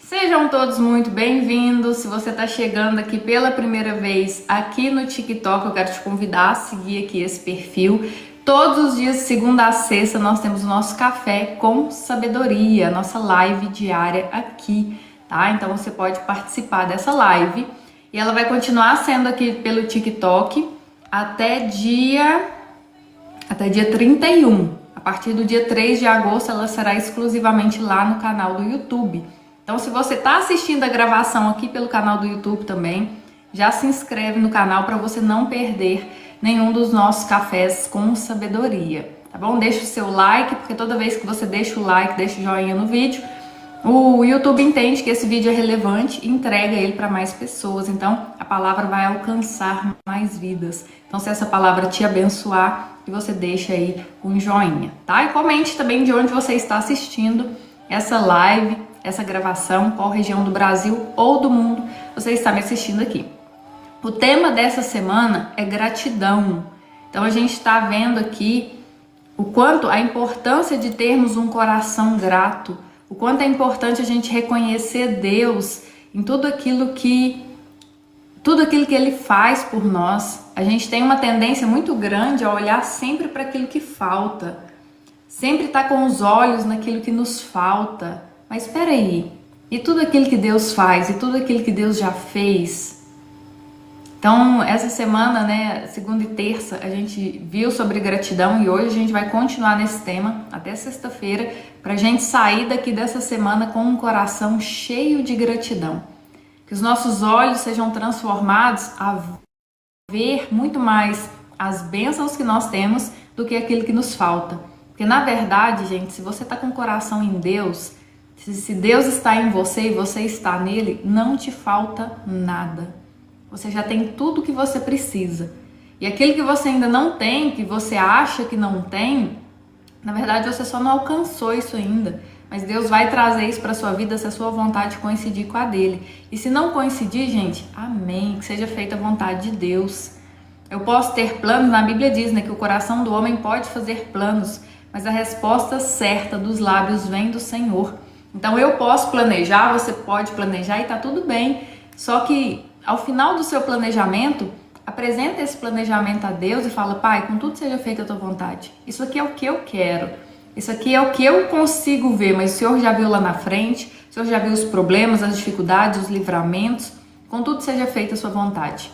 Sejam todos muito bem-vindos. Se você está chegando aqui pela primeira vez aqui no TikTok, eu quero te convidar a seguir aqui esse perfil. Todos os dias, de segunda a sexta, nós temos o nosso café com sabedoria, nossa live diária aqui, tá? Então você pode participar dessa live e ela vai continuar sendo aqui pelo TikTok até dia 31. A partir do dia 3 de agosto, ela será exclusivamente lá no canal do YouTube. Então, se você está assistindo a gravação aqui pelo canal do YouTube também, já se inscreve no canal para você não perder nenhum dos nossos cafés com sabedoria, tá bom? Deixa o seu like, porque toda vez que você deixa o like, deixa o joinha no vídeo, o YouTube entende que esse vídeo é relevante e entrega ele para mais pessoas. Então, a palavra vai alcançar mais vidas. Então, se essa palavra te abençoar, você deixa aí um joinha, tá? E comente também de onde você está assistindo essa live, essa gravação, qual região do Brasil ou do mundo você está me assistindo aqui. O tema dessa semana é gratidão. Então a gente está vendo aqui o quanto a importância de termos um coração grato, o quanto é importante a gente reconhecer Deus em tudo aquilo que Ele faz por nós. A gente tem uma tendência muito grande a olhar sempre para aquilo que falta, sempre estar com os olhos naquilo que nos falta. Mas espera aí, e tudo aquilo que Deus faz, e tudo aquilo que Deus já fez? Então, essa semana, né, segunda e terça, a gente viu sobre gratidão e hoje a gente vai continuar nesse tema até sexta-feira para a gente sair daqui dessa semana com um coração cheio de gratidão. Que os nossos olhos sejam transformados a ver muito mais as bênçãos que nós temos do que aquilo que nos falta. Porque, na verdade, gente, se você está com o coração em Deus, se Deus está em você e você está nele, não te falta nada. Você já tem tudo que você precisa. E aquilo que você ainda não tem, que você acha que não tem, na verdade você só não alcançou isso ainda. Mas Deus vai trazer isso para a sua vida se a sua vontade coincidir com a dele. E se não coincidir, gente, amém, que seja feita a vontade de Deus. Eu posso ter planos, na Bíblia diz, né, que o coração do homem pode fazer planos, mas a resposta certa dos lábios vem do Senhor. Então eu posso planejar, você pode planejar e tá tudo bem. Só que ao final do seu planejamento, apresenta esse planejamento a Deus e fala: Pai, com tudo seja feita a tua vontade. Isso aqui é o que eu quero. Isso aqui é o que eu consigo ver, mas o Senhor já viu lá na frente, o Senhor já viu os problemas, as dificuldades, os livramentos. Com tudo seja feita a sua vontade.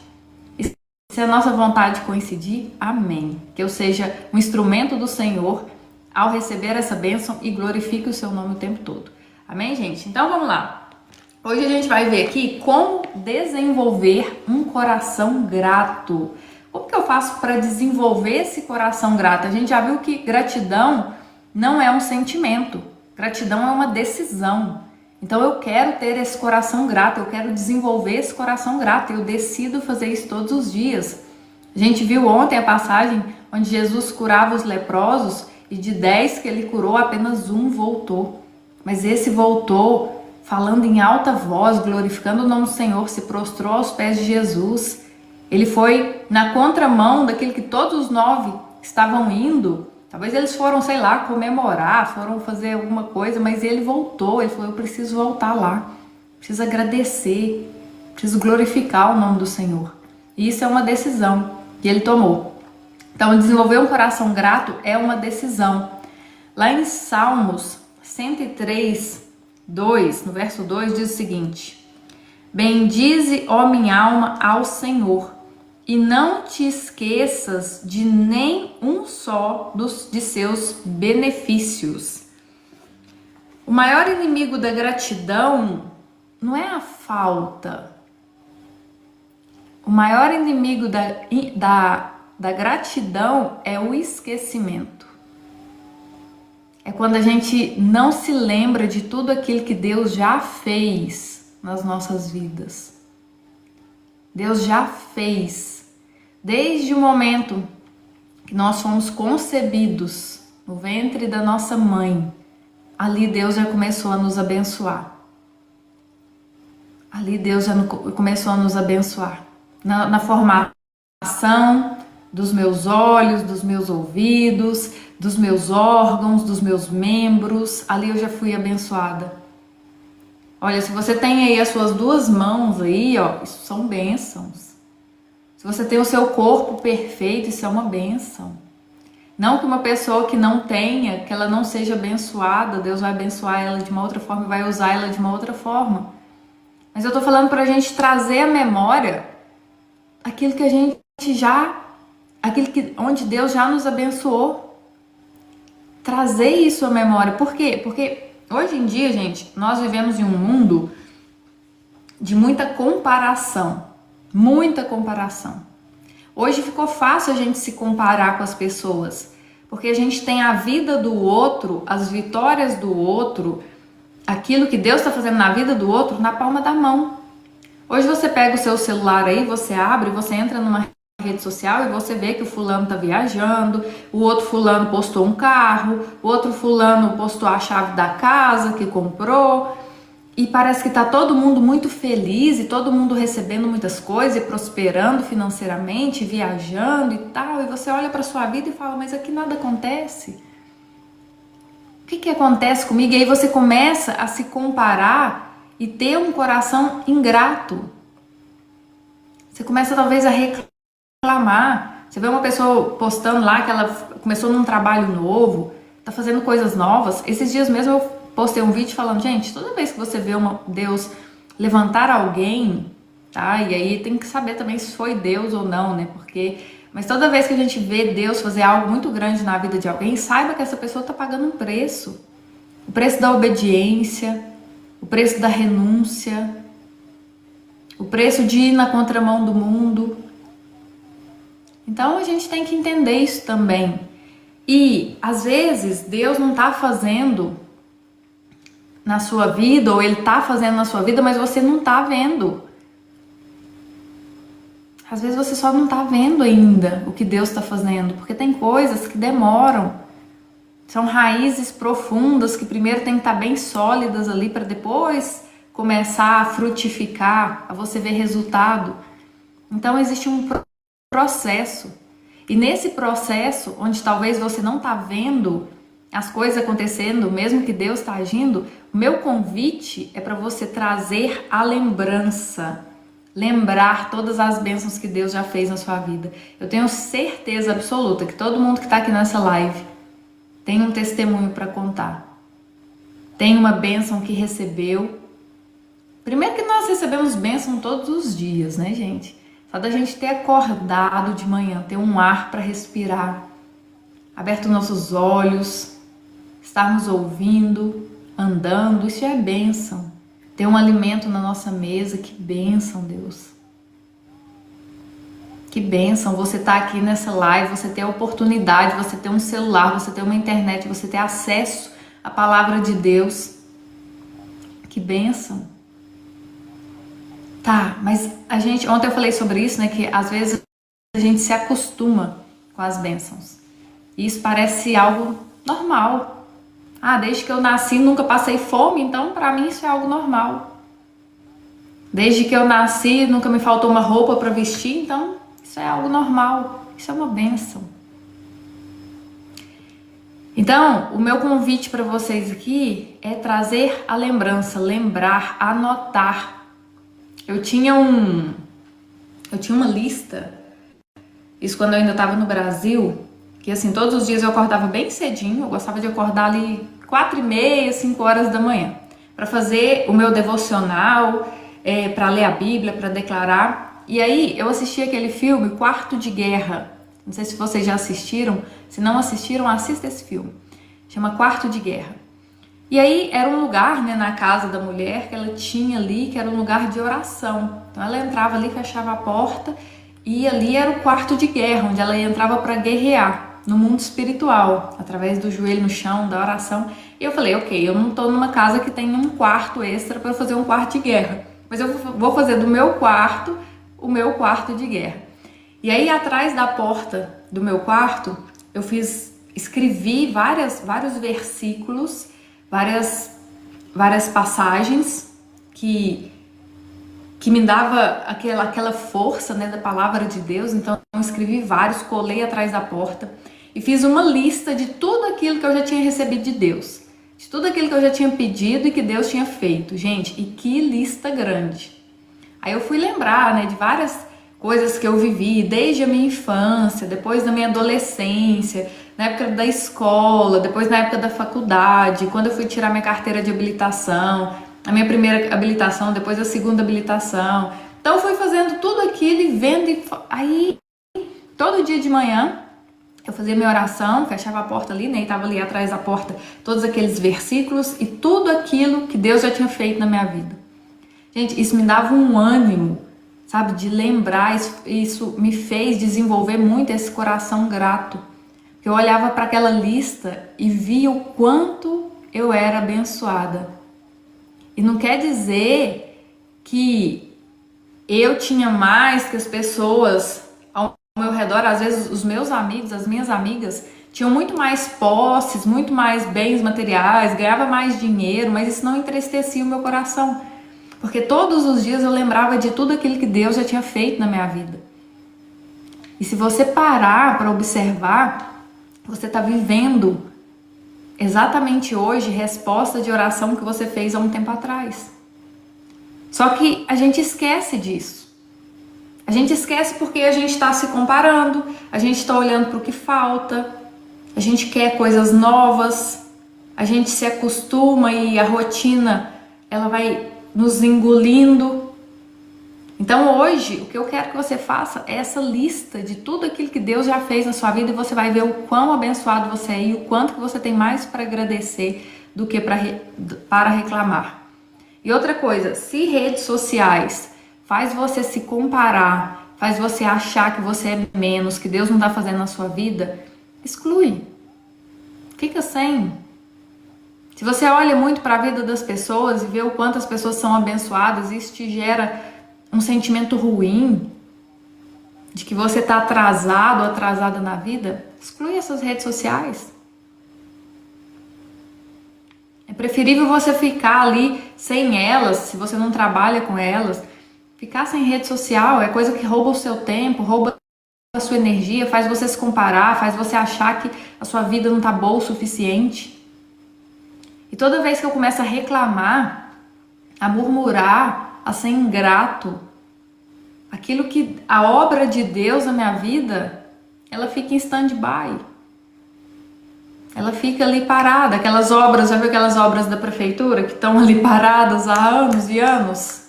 E se a nossa vontade coincidir, amém. Que eu seja um instrumento do Senhor ao receber essa bênção e glorifique o seu nome o tempo todo. Amém, gente? Então vamos lá. Hoje a gente vai ver aqui como desenvolver um coração grato. Como que eu faço para desenvolver esse coração grato? A gente já viu que gratidão não é um sentimento. Gratidão é uma decisão. Então eu quero ter esse coração grato, eu quero desenvolver esse coração grato. Eu decido fazer isso todos os dias. A gente viu ontem a passagem onde Jesus curava os leprosos e de 10 que ele curou, apenas um voltou. Mas esse voltou falando em alta voz, glorificando o nome do Senhor, se prostrou aos pés de Jesus. Ele foi na contramão daquilo que todos os 9 estavam indo. Talvez eles foram, sei lá, comemorar, foram fazer alguma coisa, mas ele voltou. Ele falou: eu preciso voltar lá, preciso agradecer, preciso glorificar o nome do Senhor. E isso é uma decisão que ele tomou. Então, desenvolver um coração grato é uma decisão. Lá em Salmos 103, 2, no verso 2, diz o seguinte: bendize, ó minha alma, ao Senhor, e não te esqueças de nem um só de seus benefícios. O maior inimigo da gratidão não é a falta. O maior inimigo da gratidão é o esquecimento. É quando a gente não se lembra de tudo aquilo que Deus já fez nas nossas vidas. Deus já fez. Desde o momento que nós fomos concebidos no ventre da nossa mãe, ali Deus já começou a nos abençoar. Ali Deus já começou a nos abençoar. Na formação dos meus olhos, dos meus ouvidos, dos meus órgãos, dos meus membros, ali eu já fui abençoada. Olha, se você tem aí as suas duas mãos aí, ó, isso são bênçãos. Se você tem o seu corpo perfeito, isso é uma bênção. Não que uma pessoa que não tenha, que ela não seja abençoada, Deus vai abençoar ela de uma outra forma e vai usar ela de uma outra forma. Mas eu tô falando pra gente trazer à memória aquilo que a gente já, onde Deus já nos abençoou. Trazer isso à memória. Por quê? Porque hoje em dia, gente, nós vivemos em um mundo de muita comparação. Muita comparação. Hoje ficou fácil a gente se comparar com as pessoas, porque a gente tem a vida do outro, as vitórias do outro, aquilo que Deus está fazendo na vida do outro na palma da mão. Hoje você pega o seu celular aí, você abre, você entra numa rede social e você vê que o fulano tá viajando, o outro fulano postou um carro, o outro fulano postou a chave da casa que comprou, e parece que tá todo mundo muito feliz e todo mundo recebendo muitas coisas e prosperando financeiramente, viajando e tal, e você olha para sua vida e fala, mas aqui nada acontece. O que acontece comigo? E aí você começa a se comparar e ter um coração ingrato. Você começa talvez a reclamar. Você vê uma pessoa postando lá que ela começou num trabalho novo, tá fazendo coisas novas. Esses dias mesmo eu postei um vídeo falando, gente, toda vez que você vê Deus levantar alguém, tá? E aí tem que saber também se foi Deus ou não, né? Mas toda vez que a gente vê Deus fazer algo muito grande na vida de alguém, saiba que essa pessoa tá pagando um preço. O preço da obediência, o preço da renúncia, o preço de ir na contramão do mundo. Então a gente tem que entender isso também. E às vezes Deus não tá fazendo na sua vida, ou Ele tá fazendo na sua vida, mas você não tá vendo. Às vezes você só não tá vendo ainda o que Deus tá fazendo, porque tem coisas que demoram. São raízes profundas que primeiro tem que estar bem sólidas ali para depois começar a frutificar, a você ver resultado. Então existe um processo. E nesse processo, onde talvez você não tá vendo as coisas acontecendo, mesmo que Deus está agindo, o meu convite é para você trazer a lembrança, lembrar todas as bênçãos que Deus já fez na sua vida. Eu tenho certeza absoluta que todo mundo que está aqui nessa live tem um testemunho para contar. Tem uma bênção que recebeu. Primeiro que nós recebemos bênção todos os dias, né, gente? Só da gente ter acordado de manhã, ter um ar para respirar, aberto nossos olhos, estarmos ouvindo, andando, isso é bênção. Ter um alimento na nossa mesa, que bênção, Deus. Que bênção você estar aqui nessa live, você ter a oportunidade, você ter um celular, você ter uma internet, você ter acesso à palavra de Deus. Que bênção. Tá, mas ontem eu falei sobre isso, né, que às vezes a gente se acostuma com as bênçãos. E isso parece algo normal. Ah, desde que eu nasci nunca passei fome, então para mim isso é algo normal. Desde que eu nasci nunca me faltou uma roupa para vestir, então isso é algo normal. Isso é uma bênção. Então, o meu convite para vocês aqui é trazer a lembrança, lembrar, anotar. Eu tinha uma lista, isso quando eu ainda estava no Brasil, que assim, todos os dias eu acordava bem cedinho, eu gostava de acordar ali 4h30, 5 horas da manhã, para fazer o meu devocional, para ler a Bíblia, para declarar. E aí eu assisti aquele filme Quarto de Guerra. Não sei se vocês já assistiram. Se não assistiram, assista esse filme. Chama Quarto de Guerra. E aí era um lugar, né, na casa da mulher que ela tinha ali, que era um lugar de oração. Então ela entrava ali, fechava a porta e ali era o quarto de guerra, onde ela entrava para guerrear no mundo espiritual, através do joelho no chão, da oração. E eu falei, ok, eu não tô numa casa que tem um quarto extra para fazer um quarto de guerra, mas eu vou fazer do meu quarto o meu quarto de guerra. E aí atrás da porta do meu quarto, eu escrevi vários versículos, várias passagens que me dava aquela força, né, da palavra de Deus. Então eu escrevi vários, colei atrás da porta e fiz uma lista de tudo aquilo que eu já tinha recebido de Deus. de tudo aquilo que eu já tinha pedido e que Deus tinha feito. Gente, e que lista grande. Aí eu fui lembrar, né, de várias coisas que eu vivi desde a minha infância, depois da minha adolescência, na época da escola, depois na época da faculdade, quando eu fui tirar minha carteira de habilitação, a minha primeira habilitação, depois a segunda habilitação. Então eu fui fazendo tudo aquilo e vendo, aí todo dia de manhã eu fazia minha oração, fechava a porta ali, né, e tava ali atrás da porta todos aqueles versículos e tudo aquilo que Deus já tinha feito na minha vida. Gente, isso me dava um ânimo, sabe, de lembrar, isso me fez desenvolver muito esse coração grato. Eu olhava para aquela lista e via o quanto eu era abençoada. E não quer dizer que eu tinha mais que as pessoas ao meu redor. Às vezes os meus amigos, as minhas amigas, tinham muito mais posses, muito mais bens materiais, ganhava mais dinheiro, mas isso não entristecia o meu coração. Porque todos os dias eu lembrava de tudo aquilo que Deus já tinha feito na minha vida. E se você parar para observar, você está vivendo exatamente hoje resposta de oração que você fez há um tempo atrás. Só que a gente esquece disso. A gente esquece porque a gente está se comparando, a gente está olhando para o que falta, a gente quer coisas novas, a gente se acostuma e a rotina ela vai nos engolindo. Então hoje o que eu quero que você faça é essa lista de tudo aquilo que Deus já fez na sua vida e você vai ver o quão abençoado você é e o quanto que você tem mais para agradecer do que para reclamar. E outra coisa, se redes sociais faz você se comparar, faz você achar que você é menos, que Deus não está fazendo na sua vida, exclui. Fica sem. Se você olha muito para a vida das pessoas e vê o quanto as pessoas são abençoadas, isso te gera um sentimento ruim de que você está atrasado ou atrasada na vida, exclui essas redes sociais. É preferível você ficar ali sem elas, se você não trabalha com elas. Ficar sem rede social é coisa que rouba o seu tempo, rouba a sua energia, faz você se comparar, faz você achar que a sua vida não está boa o suficiente. E toda vez que eu começo a reclamar, a murmurar, a ser ingrato, aquilo que a obra de Deus na minha vida, ela fica em stand-by. Ela fica ali parada. Aquelas obras, já viu aquelas obras da prefeitura que estão ali paradas há anos e anos?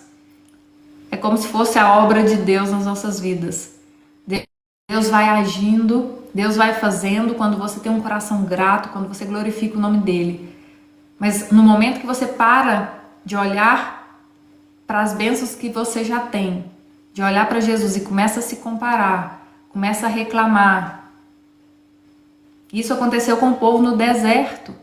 É como se fosse a obra de Deus nas nossas vidas. Deus vai agindo, Deus vai fazendo quando você tem um coração grato, quando você glorifica o nome dele. Mas no momento que você para de olhar para as bênçãos que você já tem, de olhar para Jesus e começa a se comparar, começa a reclamar. Isso aconteceu com o povo no deserto.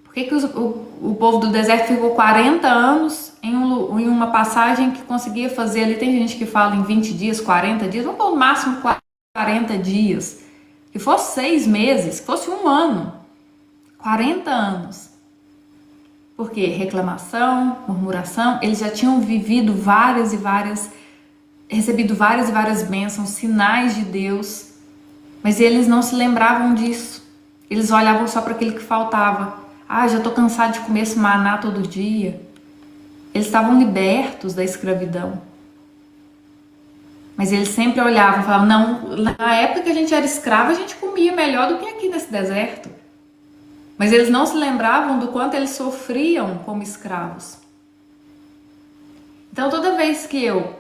Por que o povo do deserto ficou 40 anos em uma passagem que conseguia fazer ali? Tem gente que fala em 20 dias, 40 dias, vamos pôr no máximo 40 dias. Que fosse 6 meses, que fosse um ano. 40 anos. Por quê? Reclamação, murmuração. Eles já tinham vivido recebido várias e várias bênçãos, sinais de Deus. Mas eles não se lembravam disso. Eles olhavam só para aquilo que faltava. Ah, já estou cansado de comer esse maná todo dia. Eles estavam libertos da escravidão. Mas eles sempre olhavam e falavam, não, na época que a gente era escravo, a gente comia melhor do que aqui nesse deserto. Mas eles não se lembravam do quanto eles sofriam como escravos. Então toda vez que eu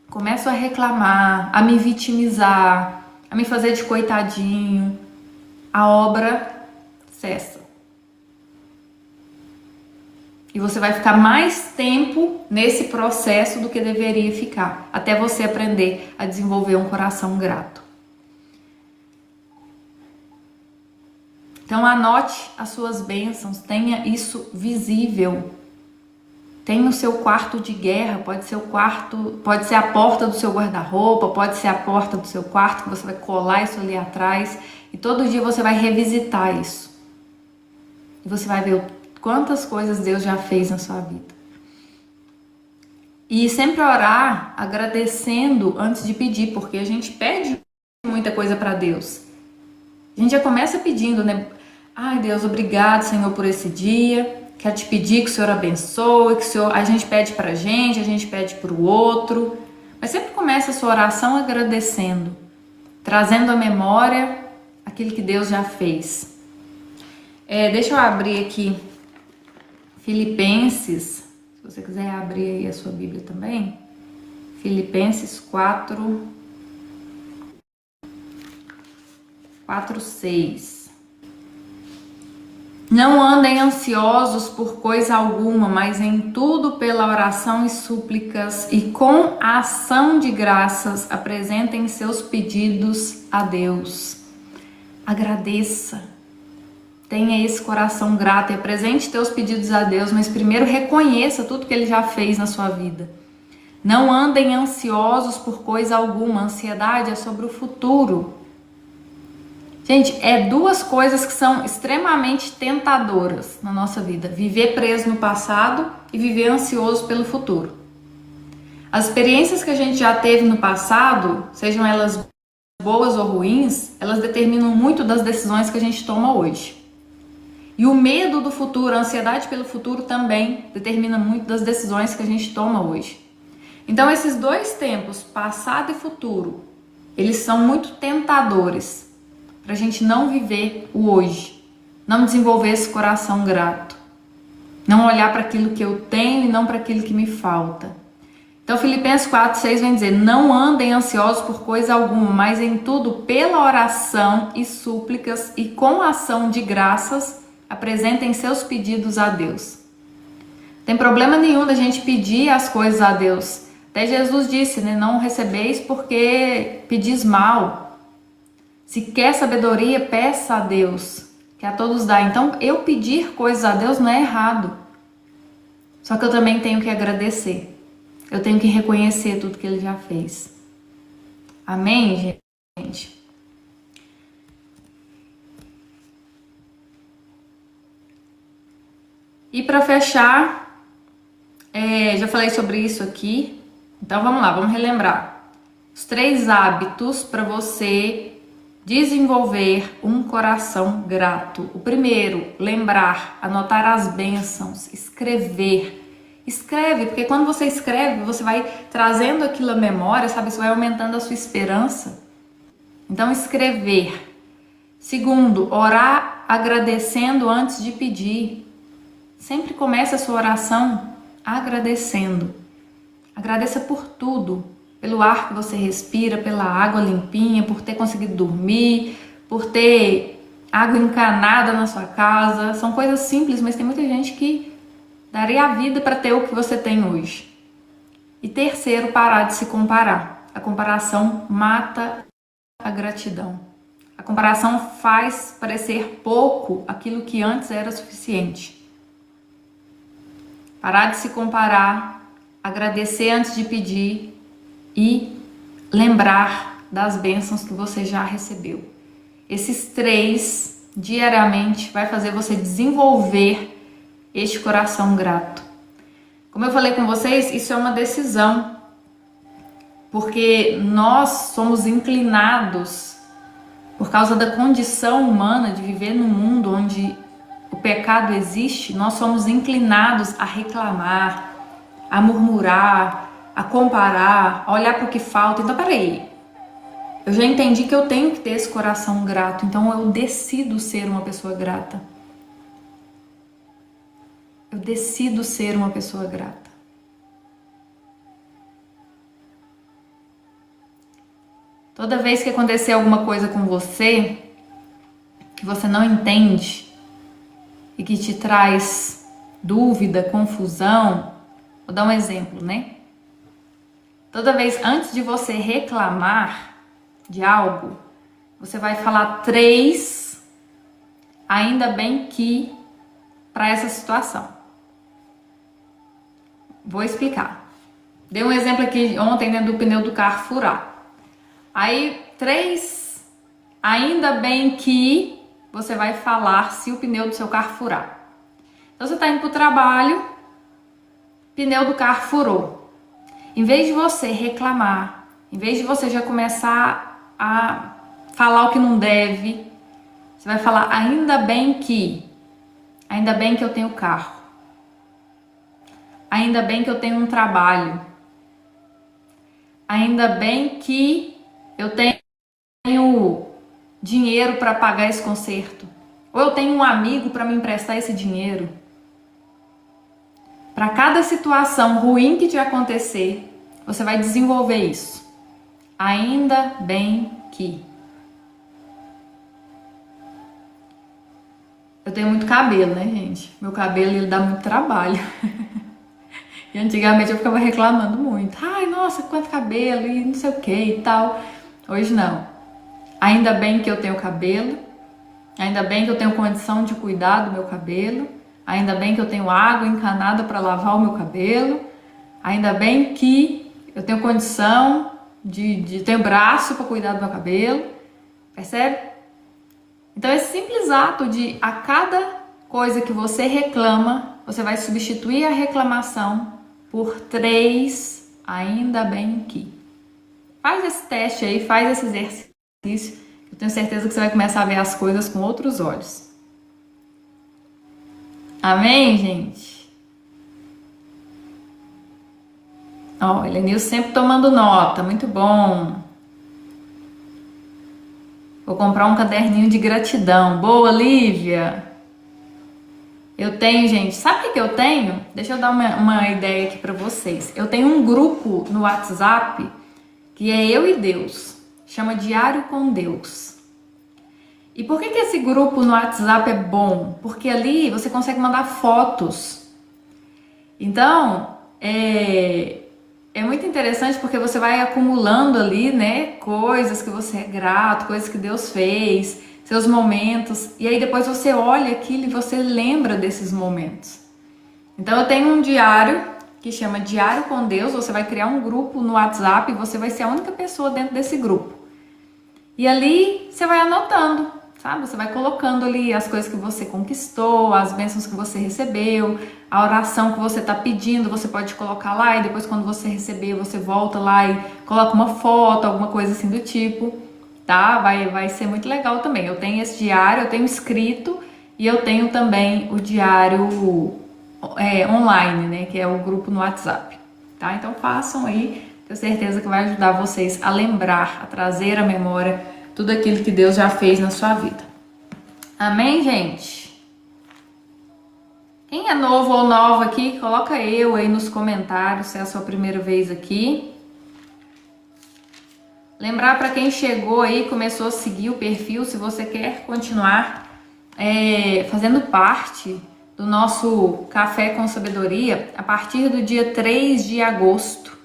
começo a reclamar, a me vitimizar, a me fazer de coitadinho, a obra cessa. E você vai ficar mais tempo nesse processo do que deveria ficar, até você aprender a desenvolver um coração grato. Então anote as suas bênçãos, tenha isso visível. Tenha o seu quarto de guerra, pode ser a porta do seu guarda-roupa, pode ser a porta do seu quarto, que você vai colar isso ali atrás. E todo dia você vai revisitar isso. E você vai ver quantas coisas Deus já fez na sua vida. E sempre orar agradecendo antes de pedir, porque a gente pede muita coisa para Deus. A gente já começa pedindo, né? Ai, Deus, obrigado, Senhor, por esse dia. Quero te pedir que o Senhor abençoe, que o Senhor, a gente pede pra gente, a gente pede pro outro. Mas sempre começa a sua oração agradecendo, trazendo à memória aquilo que Deus já fez. Deixa eu abrir aqui Filipenses, se você quiser abrir aí a sua Bíblia também. Filipenses 4:6. Não andem ansiosos por coisa alguma, mas em tudo pela oração e súplicas e com a ação de graças apresentem seus pedidos a Deus. Agradeça, tenha esse coração grato e apresente teus pedidos a Deus, mas primeiro reconheça tudo que Ele já fez na sua vida. Não andem ansiosos por coisa alguma, ansiedade é sobre o futuro. Gente, duas coisas que são extremamente tentadoras na nossa vida. Viver preso no passado e viver ansioso pelo futuro. As experiências que a gente já teve no passado, sejam elas boas ou ruins, elas determinam muito das decisões que a gente toma hoje. E o medo do futuro, a ansiedade pelo futuro também determina muito das decisões que a gente toma hoje. Então esses dois tempos, passado e futuro, eles são muito tentadores para a gente não viver o hoje, não desenvolver esse coração grato, não olhar para aquilo que eu tenho e não para aquilo que me falta. Então Filipenses 4:6 vem dizer, não andem ansiosos por coisa alguma, mas em tudo pela oração e súplicas e com ação de graças apresentem seus pedidos a Deus. Não tem problema nenhum da gente pedir as coisas a Deus. Até Jesus disse, né, não recebeis porque pedis mal. Se quer sabedoria, peça a Deus, que a todos dá. Então, eu pedir coisas a Deus não é errado. Só que eu também tenho que agradecer. Eu tenho que reconhecer tudo que Ele já fez. Amém, gente? E para fechar, já falei sobre isso aqui. Então, vamos lá, vamos relembrar. Os 3 hábitos para você desenvolver um coração grato. O primeiro, lembrar, anotar as bênçãos, escrever. Escreve, porque quando você escreve, você vai trazendo aquilo à memória, sabe? Isso vai aumentando a sua esperança. Então, escrever. Segundo, orar agradecendo antes de pedir. Sempre comece a sua oração agradecendo. Agradeça por tudo. Pelo ar que você respira, pela água limpinha, por ter conseguido dormir, por ter água encanada na sua casa. São coisas simples, mas tem muita gente que daria a vida para ter o que você tem hoje. E terceiro, parar de se comparar. A comparação mata a gratidão. A comparação faz parecer pouco aquilo que antes era suficiente. Parar de se comparar, agradecer antes de pedir e lembrar das bênçãos que você já recebeu. Esses 3 diariamente vai fazer você desenvolver este coração grato. Como eu falei com vocês, isso é uma decisão, porque nós somos inclinados, por causa da condição humana de viver num mundo onde o pecado existe, nós somos inclinados a reclamar, a murmurar, a comparar, a olhar para o que falta. Então, peraí, eu já entendi que eu tenho que ter esse coração grato, então eu decido ser uma pessoa grata. Eu decido ser uma pessoa grata. Toda vez que acontecer alguma coisa com você, que você não entende e que te traz dúvida, confusão, vou dar um exemplo, né? Toda vez antes de você reclamar de algo, você vai falar 3 ainda bem que para essa situação. Vou explicar. Dei um exemplo aqui ontem, né, do pneu do carro furar. Aí 3 ainda bem que você vai falar se o pneu do seu carro furar. Então você está indo para o trabalho, pneu do carro furou. Em vez de você reclamar, em vez de você já começar a falar o que não deve, Você vai falar, ainda bem que eu tenho carro. Ainda bem que eu tenho um trabalho. Ainda bem que eu tenho dinheiro para pagar esse conserto. Ou eu tenho um amigo para me emprestar esse dinheiro. Para cada situação ruim que te acontecer, você vai desenvolver isso. Ainda bem que. Eu tenho muito cabelo, né, gente? Meu cabelo, ele dá muito trabalho. E antigamente eu ficava reclamando muito. Ai, nossa, quanto cabelo e não sei o que e tal. Hoje não. Ainda bem que eu tenho cabelo. Ainda bem que eu tenho condição de cuidar do meu cabelo. Ainda bem que eu tenho água encanada para lavar o meu cabelo. Ainda bem que eu tenho condição de ter braço para cuidar do meu cabelo. Percebe? Então esse simples ato de a cada coisa que você reclama, você vai substituir a reclamação por 3, ainda bem que. Faz esse teste aí, faz esse exercício. Eu tenho certeza que você vai começar a ver as coisas com outros olhos. Amém, gente? Ó, Helenilson sempre tomando nota, muito bom. Vou comprar um caderninho de gratidão. Boa, Lívia! Eu tenho, gente, sabe o que eu tenho? Deixa eu dar uma ideia aqui pra vocês. Eu tenho um grupo no WhatsApp que é eu e Deus. Chama Diário com Deus. E por que esse grupo no WhatsApp é bom? Porque ali você consegue mandar fotos. Então, é muito interessante porque você vai acumulando ali, né, coisas que você é grato, coisas que Deus fez, seus momentos, e aí depois você olha aquilo e você lembra desses momentos. Então eu tenho um diário que chama Diário com Deus, você vai criar um grupo no WhatsApp e você vai ser a única pessoa dentro desse grupo. E ali você vai anotando, sabe? Você vai colocando ali as coisas que você conquistou, as bênçãos que você recebeu, a oração que você está pedindo, você pode colocar lá e depois quando você receber, você volta lá e coloca uma foto, alguma coisa assim do tipo, tá? Vai ser muito legal também. Eu tenho esse diário, eu tenho escrito e eu tenho também o diário online, né? Que é o grupo no WhatsApp, tá? Então façam aí, tenho certeza que vai ajudar vocês a lembrar, a trazer à memória tudo aquilo que Deus já fez na sua vida. Amém, gente? Quem é novo ou nova aqui, coloca eu aí nos comentários se é a sua primeira vez aqui. Lembrar para quem chegou aí, começou a seguir o perfil, se você quer continuar fazendo parte do nosso Café com Sabedoria, a partir do dia 3 de agosto,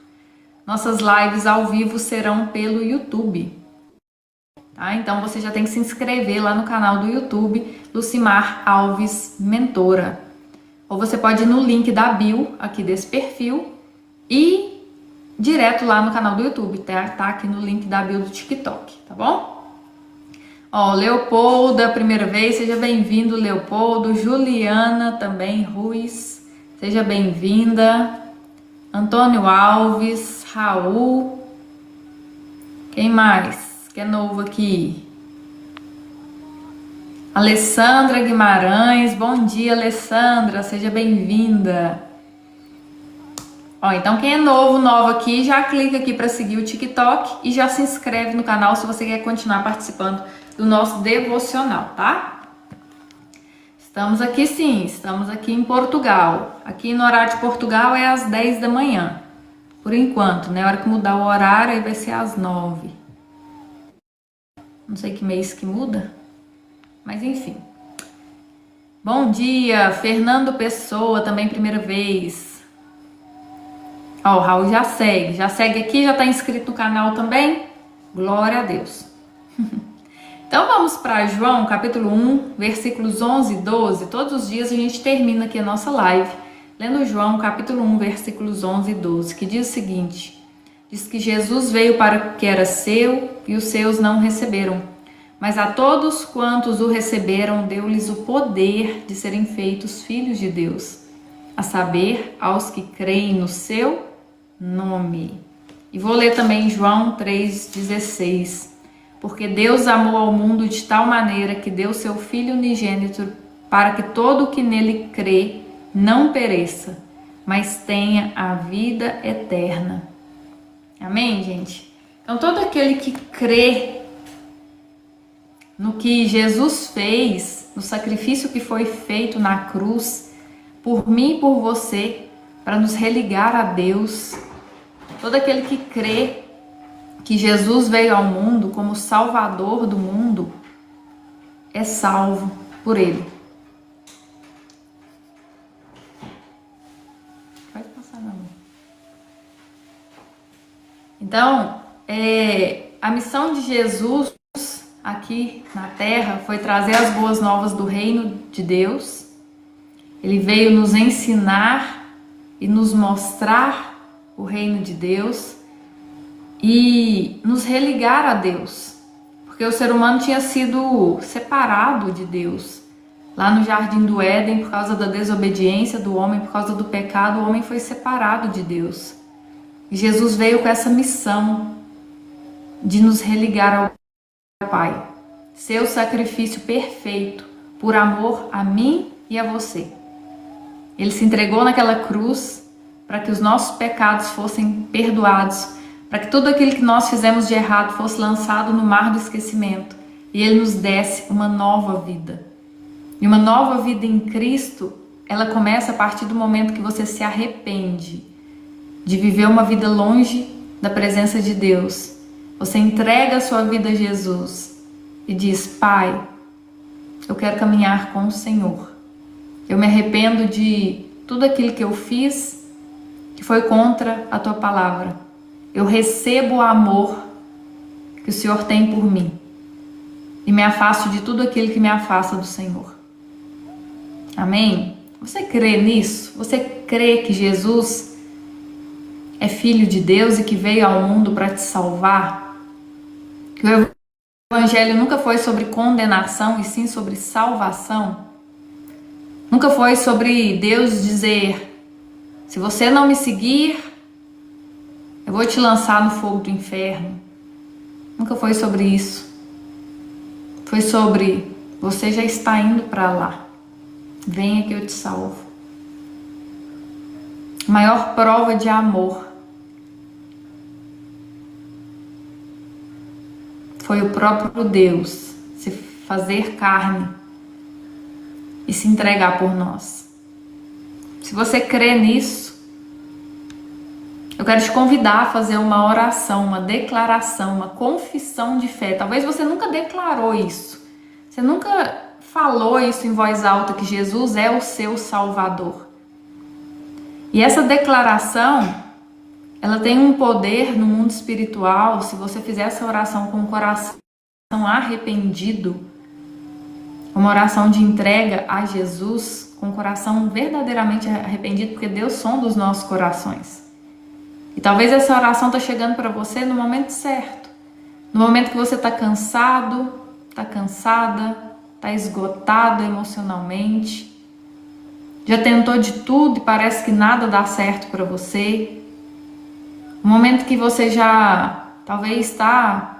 nossas lives ao vivo serão pelo YouTube. Tá? Então você já tem que se inscrever lá no canal do YouTube, Lucimar Alves Mentora. Ou você pode ir no link da bio aqui desse perfil e direto lá no canal do YouTube, tá aqui no link da bio do TikTok, tá bom? Ó, Leopoldo, a primeira vez, seja bem-vindo, Leopoldo. Juliana também, Ruiz, seja bem-vinda. Antônio Alves, Raul. Quem mais que é novo aqui? Alessandra Guimarães, bom dia, Alessandra, seja bem-vinda. Ó, então quem é nova aqui, já clica aqui para seguir o TikTok e já se inscreve no canal se você quer continuar participando do nosso devocional, tá? Estamos aqui sim, estamos aqui em Portugal. Aqui no horário de Portugal é às 10 da manhã. Por enquanto, né? A hora que mudar o horário aí vai ser às 9. Não sei que mês que muda, mas enfim. Bom dia, Fernando Pessoa, também primeira vez. Ó, o Raul já segue aqui, já tá inscrito no canal também. Glória a Deus. Então vamos para João, capítulo 1, versículos 11 e 12. Todos os dias a gente termina aqui a nossa live lendo João, capítulo 1, versículos 11 e 12, que diz o seguinte: diz que Jesus veio para o que era seu e os seus não receberam, mas a todos quantos o receberam deu-lhes o poder de serem feitos filhos de Deus, a saber, aos que creem no seu nome. E vou ler também João 3,16. porque Deus amou ao mundo de tal maneira que deu seu Filho unigênito para que todo o que nele crê não pereça, mas tenha a vida eterna. Amém, gente? Então todo aquele que crê no que Jesus fez, no sacrifício que foi feito na cruz, por mim e por você, para nos religar a Deus, todo aquele que crê que Jesus veio ao mundo como Salvador do mundo, é salvo por Ele. Pode passar, não. Então, a missão de Jesus aqui na Terra foi trazer as boas novas do reino de Deus. Ele veio nos ensinar e nos mostrar o reino de Deus e nos religar a Deus, porque o ser humano tinha sido separado de Deus. Lá no Jardim do Éden, por causa da desobediência do homem, por causa do pecado, o homem foi separado de Deus. E Jesus veio com essa missão de nos religar ao Pai. Seu sacrifício perfeito por amor a mim e a você. Ele se entregou naquela cruz para que os nossos pecados fossem perdoados, para que tudo aquilo que nós fizemos de errado fosse lançado no mar do esquecimento e Ele nos desse uma nova vida. E uma nova vida em Cristo, ela começa a partir do momento que você se arrepende de viver uma vida longe da presença de Deus. Você entrega a sua vida a Jesus e diz: Pai, eu quero caminhar com o Senhor. Eu me arrependo de tudo aquilo que eu fiz que foi contra a Tua palavra. Eu recebo o amor que o Senhor tem por mim e me afasto de tudo aquilo que me afasta do Senhor. Amém? Você crê nisso? Você crê que Jesus é Filho de Deus e que veio ao mundo para te salvar? Que o Evangelho nunca foi sobre condenação e sim sobre salvação? Nunca foi sobre Deus dizer: se você não me seguir, eu vou te lançar no fogo do inferno. Nunca foi sobre isso. Foi sobre: você já está indo para lá. Venha que eu te salvo. A maior prova de amor foi o próprio Deus se fazer carne e se entregar por nós. Se você crê nisso, eu quero te convidar a fazer uma oração, uma declaração, uma confissão de fé. Talvez você nunca declarou isso. Você nunca falou isso em voz alta, que Jesus é o seu Salvador. E essa declaração, ela tem um poder no mundo espiritual. Se você fizer essa oração com o coração arrependido, uma oração de entrega a Jesus, com o coração verdadeiramente arrependido, porque Deus sonda os nossos corações. E talvez essa oração está chegando para você no momento certo. No momento que você está cansado, está cansada, está esgotado emocionalmente. Já tentou de tudo e parece que nada dá certo para você. No momento que você já talvez está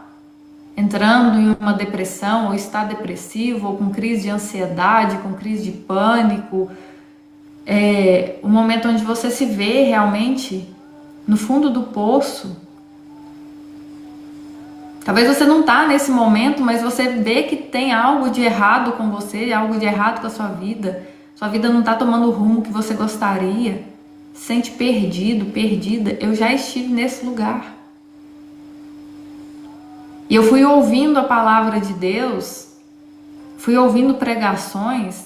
entrando em uma depressão, ou está depressivo, ou com crise de ansiedade, com crise de pânico. O momento onde você se vê realmente no fundo do poço. Talvez você não está nesse momento, mas você vê que tem algo de errado com você, algo de errado com a sua vida. Sua vida não está tomando o rumo que você gostaria. Se sente perdido, perdida. Eu já estive nesse lugar. E eu fui ouvindo a palavra de Deus, fui ouvindo pregações,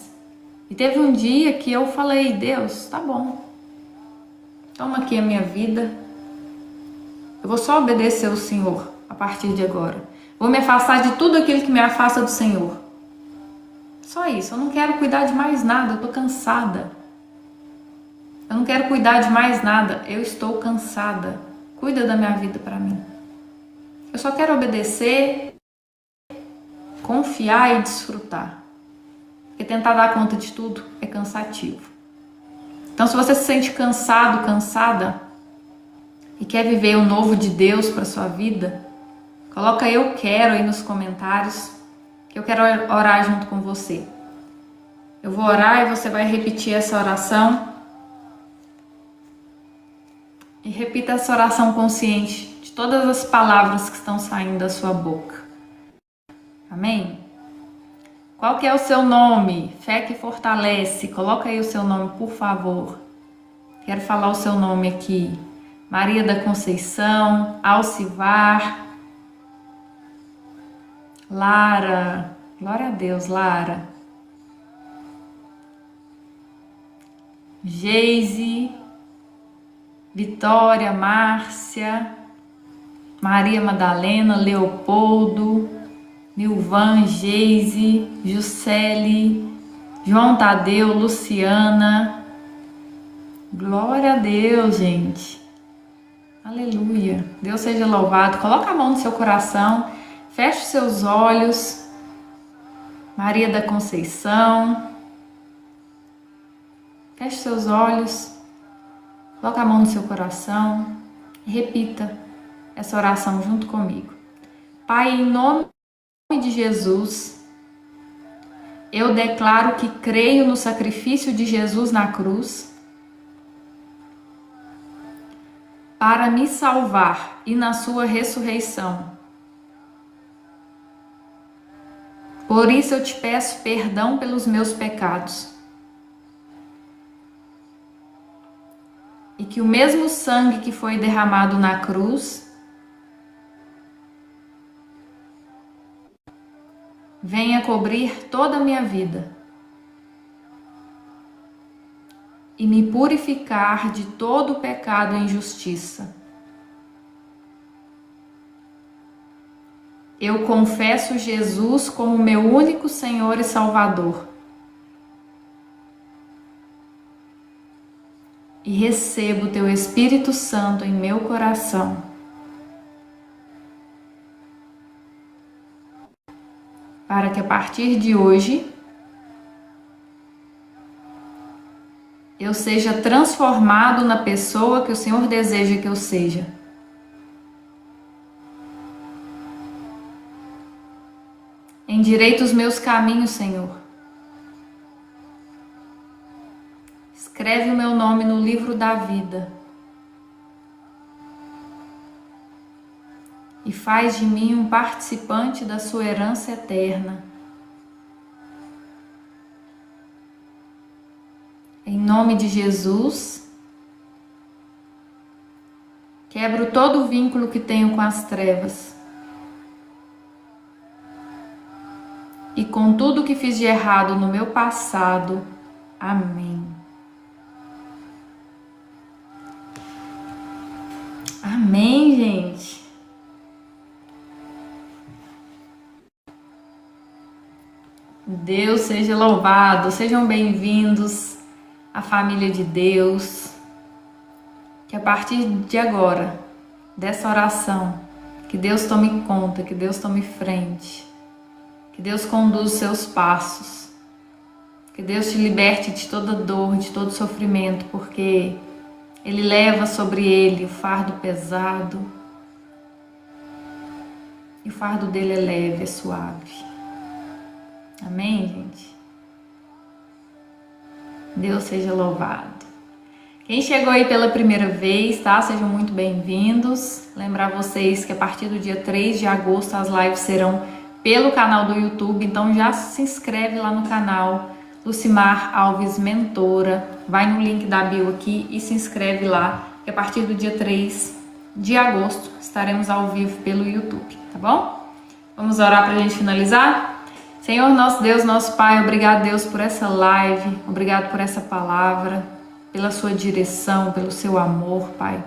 e teve um dia que eu falei: Deus, tá bom. Toma aqui a minha vida. Eu vou só obedecer ao Senhor a partir de agora. Vou me afastar de tudo aquilo que me afasta do Senhor. Só isso. Eu não quero cuidar de mais nada. Eu estou cansada. Eu não quero cuidar de mais nada. Eu estou cansada. Cuida da minha vida para mim. Eu só quero obedecer, confiar e desfrutar. Porque tentar dar conta de tudo é cansativo. Então, se você se sente cansado, cansada, e quer viver o novo de Deus para sua vida, Coloca eu quero aí nos comentários, que eu quero orar junto com você. Eu vou orar e você vai repetir essa oração. E repita essa oração consciente de todas as palavras que estão saindo da sua boca. Amém? Qual que é o seu nome? Fé que fortalece. Coloca aí o seu nome, por favor. Quero falar o seu nome aqui. Maria da Conceição, Alcivar, Lara. Glória a Deus, Lara. Geise, Vitória, Márcia, Maria Madalena, Leopoldo, Nilvan, Geise, Juscele, João Tadeu, Luciana. Glória a Deus, gente. Aleluia. Deus seja louvado. Coloca a mão no seu coração. Feche os seus olhos. Maria da Conceição. Feche seus olhos. Coloca a mão no seu coração. E repita essa oração junto comigo. Pai, em nome de Jesus, eu declaro que creio no sacrifício de Jesus na cruz para me salvar e na sua ressurreição. Por isso eu te peço perdão pelos meus pecados. E que o mesmo sangue que foi derramado na cruz venha cobrir toda a minha vida e me purificar de todo o pecado e injustiça. Eu confesso Jesus como meu único Senhor e Salvador. E recebo o teu Espírito Santo em meu coração. Para que a partir de hoje eu seja transformado na pessoa que o Senhor deseja que eu seja. Endireita os meus caminhos, Senhor. Escreve o meu nome no livro da vida. E faz de mim um participante da sua herança eterna. Em nome de Jesus, quebro todo o vínculo que tenho com as trevas. E com tudo que fiz de errado no meu passado. Amém. Amém, gente. Deus seja louvado. Sejam bem-vindos à família de Deus. Que a partir de agora, dessa oração, que Deus tome conta, que Deus tome frente, que Deus conduza os seus passos, que Deus te liberte de toda dor, de todo sofrimento, porque Ele leva sobre Ele o fardo pesado, e o fardo dele é leve, é suave. Amém, gente? Deus seja louvado. Quem chegou aí pela primeira vez, tá? Sejam muito bem-vindos. Lembrar vocês que a partir do dia 3 de agosto as lives serão pelo canal do YouTube, então já se inscreve lá no canal Lucimar Alves Mentora, vai no link da bio aqui e se inscreve lá, que a partir do dia 3 de agosto estaremos ao vivo pelo YouTube, tá bom? Vamos orar para a gente finalizar? Senhor, nosso Deus, nosso Pai, obrigado, Deus, por essa live, obrigado por essa palavra, pela sua direção, pelo seu amor, Pai.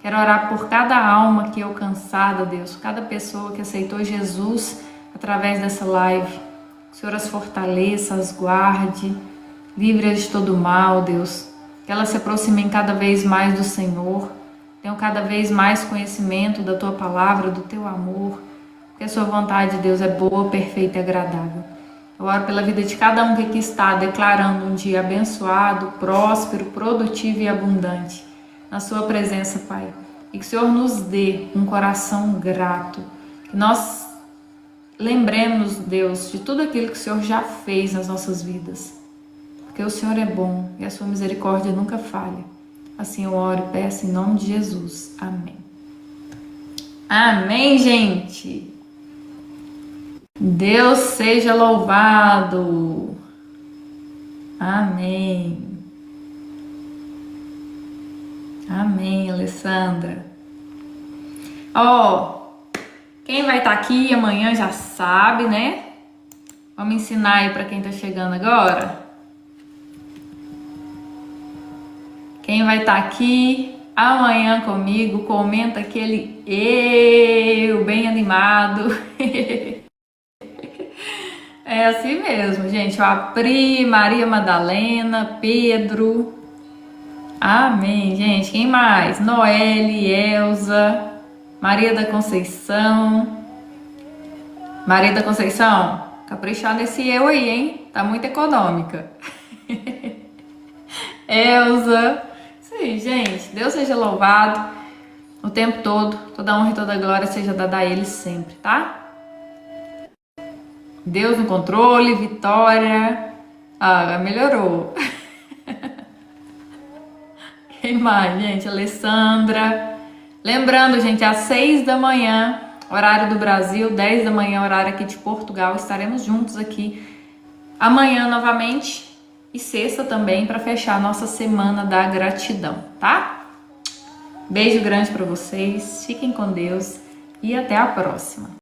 Quero orar por cada alma aqui alcançada, Deus, cada pessoa que aceitou Jesus através dessa live. Que o Senhor as fortaleça, as guarde, livre-as de todo mal, Deus. Que elas se aproximem cada vez mais do Senhor, tenham cada vez mais conhecimento da Tua palavra, do Teu amor, porque a Sua vontade, Deus, é boa, perfeita e agradável. Eu oro pela vida de cada um que aqui está, declarando um dia abençoado, próspero, produtivo e abundante, na Sua presença, Pai. E que o Senhor nos dê um coração grato, Que nós lembremos, Deus, de tudo aquilo que o Senhor já fez nas nossas vidas. Porque o Senhor é bom e a sua misericórdia nunca falha. Assim eu oro e peço em nome de Jesus. Amém. Amém, gente. Deus seja louvado. Amém. Amém, Alessandra. Ó, quem vai estar aqui amanhã já sabe, né? Vamos ensinar aí para quem tá chegando agora. Quem vai estar aqui amanhã comigo, comenta aquele eu bem animado. É assim mesmo, gente. Ó, a Pri, Maria Madalena, Pedro. Amém, gente. Quem mais? Noelle, Elza, Maria da Conceição. Maria da Conceição, caprichar nesse eu aí, hein? Tá muito econômica. Elza. Isso aí, gente. Deus seja louvado o tempo todo. Toda honra e toda glória seja dada a Ele sempre, tá? Deus no controle, vitória. Ah, melhorou. Quem mais, gente? Alessandra. Lembrando, gente, às 6 da manhã, horário do Brasil, 10 da manhã, horário aqui de Portugal, estaremos juntos aqui amanhã novamente e sexta também para fechar a nossa semana da gratidão, tá? Beijo grande para vocês, fiquem com Deus e até a próxima.